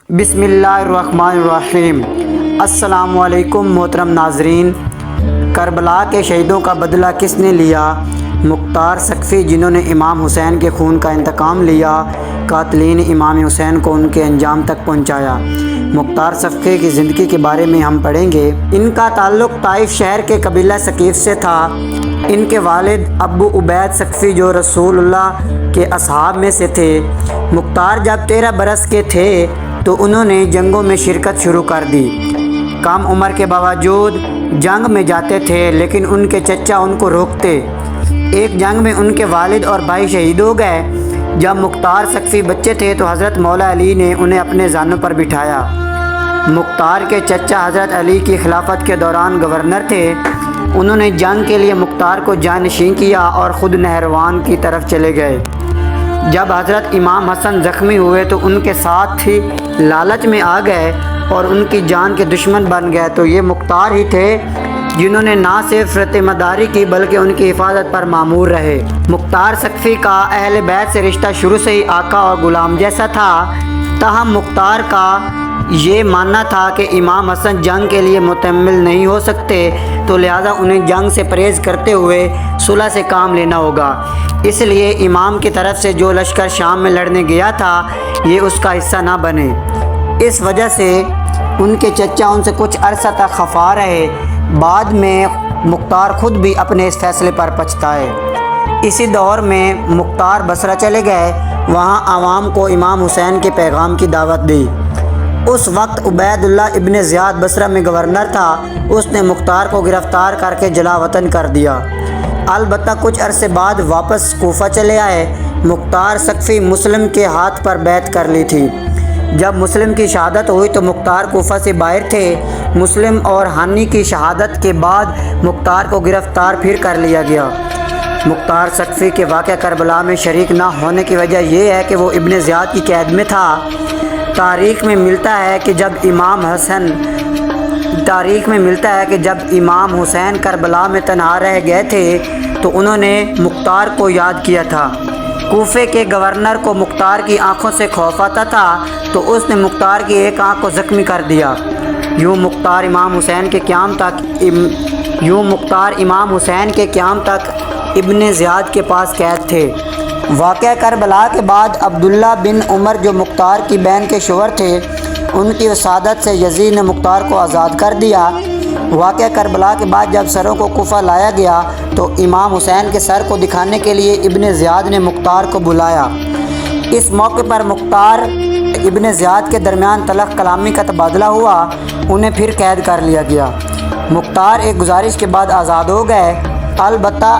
بسم اللہ الرحمن الرحیم۔ السلام علیکم محترم ناظرین۔ کربلا کے شہیدوں کا بدلہ کس نے لیا؟ مختار سقفی، جنہوں نے امام حسین کے خون کا انتقام لیا، قاتلین امام حسین کو ان کے انجام تک پہنچایا۔ مختار سقفی کی زندگی کے بارے میں ہم پڑھیں گے۔ ان کا تعلق طائف شہر کے قبیلہ ثقیف سے تھا۔ ان کے والد ابو عبید سقفی جو رسول اللہ کے اصحاب میں سے تھے۔ مختار جب 13 برس کے تھے تو انہوں نے جنگوں میں شرکت شروع کر دی۔ کم عمر کے باوجود جنگ میں جاتے تھے، لیکن ان کے چچا ان کو روکتے۔ ایک جنگ میں ان کے والد اور بھائی شہید ہو گئے۔ جب مختار سقفی بچے تھے تو حضرت مولا علی نے انہیں اپنے زانوں پر بٹھایا۔ مختار کے چچا حضرت علی کی خلافت کے دوران گورنر تھے۔ انہوں نے جنگ کے لیے مختار کو جانشین کیا اور خود نہروان کی طرف چلے گئے۔ جب حضرت امام حسن زخمی ہوئے تو ان کے ساتھ ہی لالچ میں آ گئے اور ان کی جان کے دشمن بن گئے، تو یہ مختار ہی تھے جنہوں نے نہ صرف فتح کی بلکہ ان کی حفاظت پر مامور رہے۔ مختار سقفی کا اہل بیت سے رشتہ شروع سے ہی آقا اور غلام جیسا تھا، تاہم مختار کا یہ ماننا تھا کہ امام حسن جنگ کے لیے متحمل نہیں ہو سکتے، تو لہٰذا انہیں جنگ سے پرہیز کرتے ہوئے صلح سے کام لینا ہوگا۔ اس لیے امام کی طرف سے جو لشکر شام میں لڑنے گیا تھا، یہ اس کا حصہ نہ بنے۔ اس وجہ سے ان کے چچا ان سے کچھ عرصہ تک خفا رہے۔ بعد میں مختار خود بھی اپنے اس فیصلے پر پچھتائے۔ اسی دور میں مختار بصرہ چلے گئے، وہاں عوام کو امام حسین کے پیغام کی دعوت دی۔ اس وقت عبید اللہ ابن زیاد بصرہ میں گورنر تھا۔ اس نے مختار کو گرفتار کر کے جلا وطن کر دیا۔ البتہ کچھ عرصے بعد واپس کوفہ چلے آئے۔ مختار سقفی مسلم کے ہاتھ پر بیعت کر لی تھی۔ جب مسلم کی شہادت ہوئی تو مختار کوفہ سے باہر تھے۔ مسلم اور ہانی کی شہادت کے بعد مختار کو گرفتار پھر کر لیا گیا۔ مختار سقفی کے واقعہ کربلا میں شریک نہ ہونے کی وجہ یہ ہے کہ وہ ابن زیاد کی قید میں تھا۔ تاریخ میں ملتا ہے کہ جب امام حسین کربلا میں تنہا رہ گئے تھے تو انہوں نے مختار کو یاد کیا تھا۔ کوفے کے گورنر کو مختار کی آنکھوں سے خوف آتا تھا، تو اس نے مختار کی ایک آنکھ کو زخمی کر دیا۔ یوں مختار امام حسین کے قیام تک ابن زیاد کے پاس قید تھے۔ واقعہ کربلا کے بعد عبداللہ بن عمر جو مختار کی بہن کے شوہر تھے، ان کی وسادت سے یزید نے مختار کو آزاد کر دیا۔ واقعہ کربلا کے بعد جب سروں کو کوفہ لایا گیا تو امام حسین کے سر کو دکھانے کے لیے ابن زیاد نے مختار کو بلایا۔ اس موقع پر مختار ابن زیاد کے درمیان تلخ کلامی کا تبادلہ ہوا، انہیں پھر قید کر لیا گیا۔ مختار ایک گزارش کے بعد آزاد ہو گئے۔ البتہ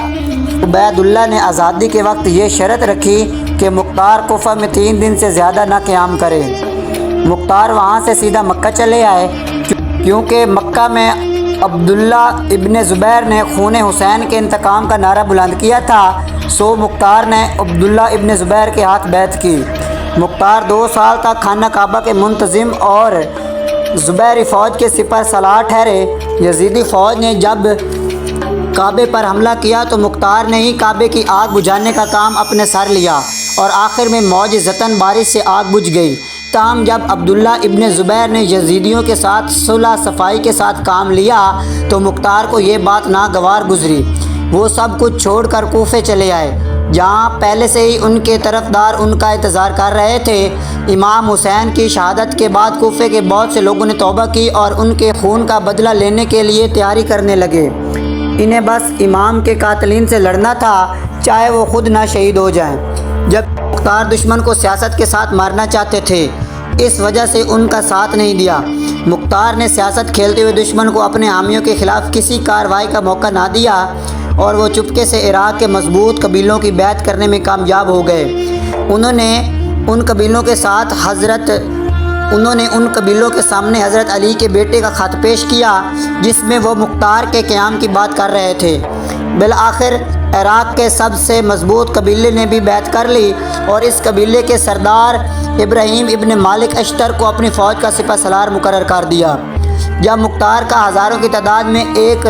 عبید اللہ نے آزادی کے وقت یہ شرط رکھی کہ مختار کوفہ میں 3 دن سے زیادہ نہ قیام کرے۔ مختار وہاں سے سیدھا مکہ چلے آئے، کیونکہ مکہ میں عبداللہ ابن زبیر نے خون حسین کے انتقام کا نعرہ بلند کیا تھا، سو مختار نے عبداللہ ابن زبیر کے ہاتھ بیعت کی۔ مختار 2 سال تک خانہ کعبہ کے منتظم اور زبیری فوج کے سپہ سالار ٹھہرے۔ یزیدی فوج نے جب کعبے پر حملہ کیا تو مختار نے ہی کعبے کی آگ بجھانے کا کام اپنے سر لیا، اور آخر میں معجزتاً بارش سے آگ بجھ گئی۔ تاہم جب عبداللہ ابن زبیر نے یزیدیوں کے ساتھ صلح صفائی کے ساتھ کام لیا تو مختار کو یہ بات ناگوار گزری۔ وہ سب کچھ چھوڑ کر کوفے چلے آئے، جہاں پہلے سے ہی ان کے طرفدار ان کا انتظار کر رہے تھے۔ امام حسین کی شہادت کے بعد کوفے کے بہت سے لوگوں نے توبہ کی اور ان کے خون کا بدلہ لینے کے لیے تیاری کرنے لگے۔ انہیں بس امام کے قاتلین سے لڑنا تھا، چاہے وہ خود نہ شہید ہو جائیں۔ جب مختار دشمن کو سیاست کے ساتھ مارنا چاہتے تھے، اس وجہ سے ان کا ساتھ نہیں دیا۔ مختار نے سیاست کھیلتے ہوئے دشمن کو اپنے حامیوں کے خلاف کسی کارروائی کا موقع نہ دیا، اور وہ چپکے سے عراق کے مضبوط قبیلوں کی بیعت کرنے میں کامیاب ہو گئے۔ انہوں نے ان قبیلوں کے سامنے حضرت علی کے بیٹے کا خط پیش کیا، جس میں وہ مختار کے قیام کی بات کر رہے تھے۔ بالآخر عراق کے سب سے مضبوط قبیلے نے بھی بیعت کر لی، اور اس قبیلے کے سردار ابراہیم ابن مالک اشتر کو اپنی فوج کا سپہ سالار مقرر کر دیا۔ جب مختار کا ہزاروں کی تعداد میں ایک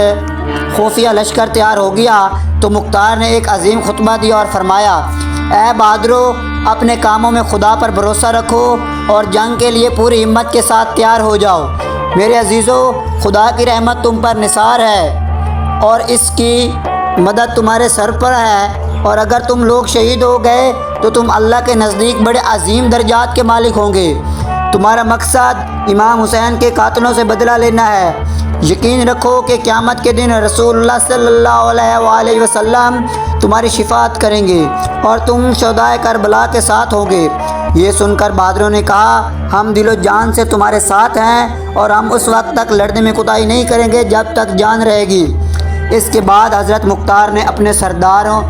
خفیہ لشکر تیار ہو گیا تو مختار نے ایک عظیم خطبہ دیا اور فرمایا، اے بہادرو، اپنے کاموں میں خدا پر بھروسہ رکھو اور جنگ کے لیے پوری ہمت کے ساتھ تیار ہو جاؤ۔ میرے عزیزو، خدا کی رحمت تم پر نثار ہے اور اس کی مدد تمہارے سر پر ہے، اور اگر تم لوگ شہید ہو گئے تو تم اللہ کے نزدیک بڑے عظیم درجات کے مالک ہوں گے۔ تمہارا مقصد امام حسین کے قاتلوں سے بدلہ لینا ہے۔ یقین رکھو کہ قیامت کے دن رسول اللہ صلی اللہ علیہ وآلہ وسلم تمہاری شفاعت کریں گے اور تم شہدائے کربلا کے ساتھ ہوں گے۔ یہ سن کر بہادروں نے کہا، ہم دل و جان سے تمہارے ساتھ ہیں اور ہم اس وقت تک لڑنے میں کوتاہی نہیں کریں گے جب تک جان رہے گی۔ اس کے بعد حضرت مختار نے اپنے سرداروں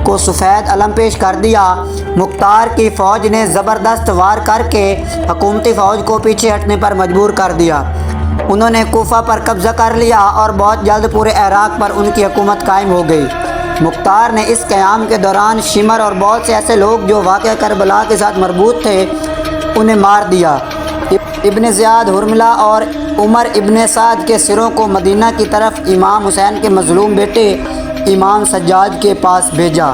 کو سفید علم پیش کر دیا۔ مختار کی فوج نے زبردست وار کر کے حکومتی فوج کو پیچھے ہٹنے پر مجبور کر دیا۔ انہوں نے کوفہ پر قبضہ کر لیا اور بہت جلد پورے عراق پر ان کی حکومت قائم ہو گئی۔ مختار نے اس قیام کے دوران شمر اور بہت سے ایسے لوگ جو واقعہ کربلا کے ساتھ مربوط تھے انہیں مار دیا۔ ابن زیاد حرملہ اور عمر ابن سعد کے سروں کو مدینہ کی طرف امام حسین کے مظلوم بیٹے امام سجاد کے پاس بھیجا۔